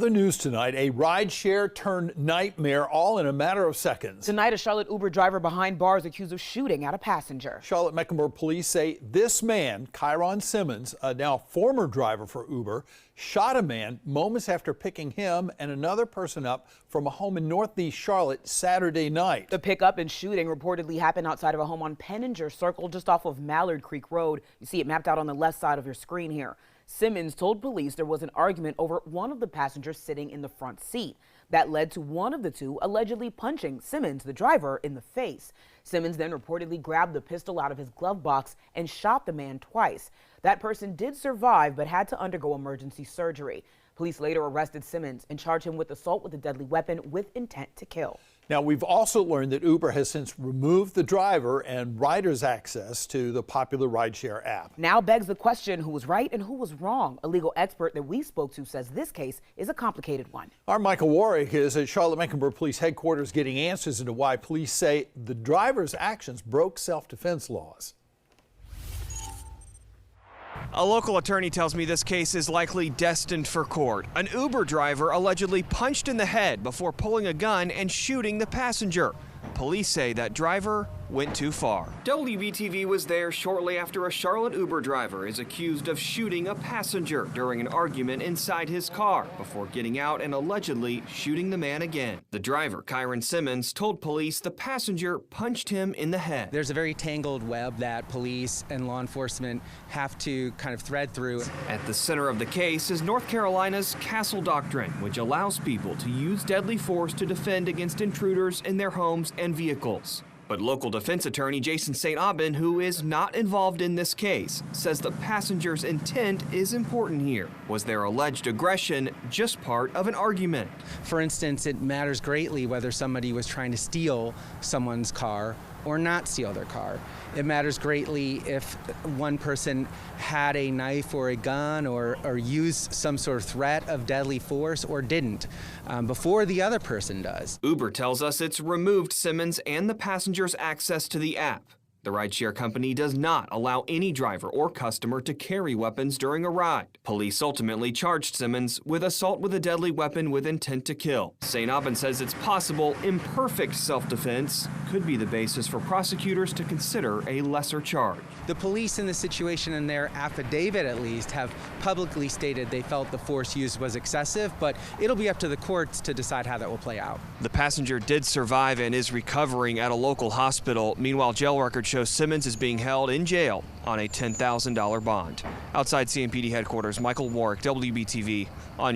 The news tonight, a rideshare turned nightmare all in a matter of seconds. Tonight, a Charlotte Uber driver behind bars accused of shooting at a passenger. Charlotte Mecklenburg police say this man, Kyron Simmons, a now former driver for Uber, shot a man moments after picking him and another person up from a home in Northeast Charlotte Saturday night. The pickup and shooting reportedly happened outside of a home on Penninger Circle just off of Mallard Creek Road. You see it mapped out on the left side of your screen here. Simmons told police there was an argument over one of the passengers sitting in the front seat. That led to one of the two allegedly punching Simmons, the driver, in the face. Simmons then reportedly grabbed the pistol out of his glove box and shot the man twice. That person did survive but had to undergo emergency surgery. Police later arrested Simmons and charged him with assault with a deadly weapon with intent to kill. Now, we've also learned that Uber has since removed the driver and riders' access to the popular rideshare app. Now begs the question, who was right and who was wrong? A legal expert that we spoke to says this case is a complicated one. Our Michael Warwick is at Charlotte Mecklenburg Police Headquarters getting answers into why police say the driver's actions broke self-defense laws. A local attorney tells me this case is likely destined for court. An Uber driver allegedly punched in the head before pulling a gun and shooting the passenger. Police say that driver went too far. WBTV was there shortly after a Charlotte Uber driver is accused of shooting a passenger during an argument inside his car before getting out and allegedly shooting the man again. The driver, Kyron Simmons, told police the passenger punched him in the head. There's a very tangled web that police and law enforcement have to kind of thread through. At the center of the case is North Carolina's Castle Doctrine, which allows people to use deadly force to defend against intruders in their homes and vehicles. But local defense attorney Jason St. Aubin, who is not involved in this case, says the passenger's intent is important here. Was their alleged aggression just part of an argument? For instance, it matters greatly whether somebody was trying to steal someone's car or not steal their car. It matters greatly if one person had a knife or a gun or used some sort of threat of deadly force or didn't before the other person does. Uber tells us it's removed Simmons and the passenger's access to the app. The rideshare company does not allow any driver or customer to carry weapons during a ride. Police ultimately charged Simmons with assault with a deadly weapon with intent to kill. St. Aubin says it's possible imperfect self-defense could be the basis for prosecutors to consider a lesser charge. The police in the situation, in their affidavit at least, have publicly stated they felt the force used was excessive, but it'll be up to the courts to decide how that will play out. The passenger did survive and is recovering at a local hospital. Meanwhile, jail records show Simmons is being held in jail on a $10,000 bond. Outside CMPD headquarters, Michael Warwick, WBTV on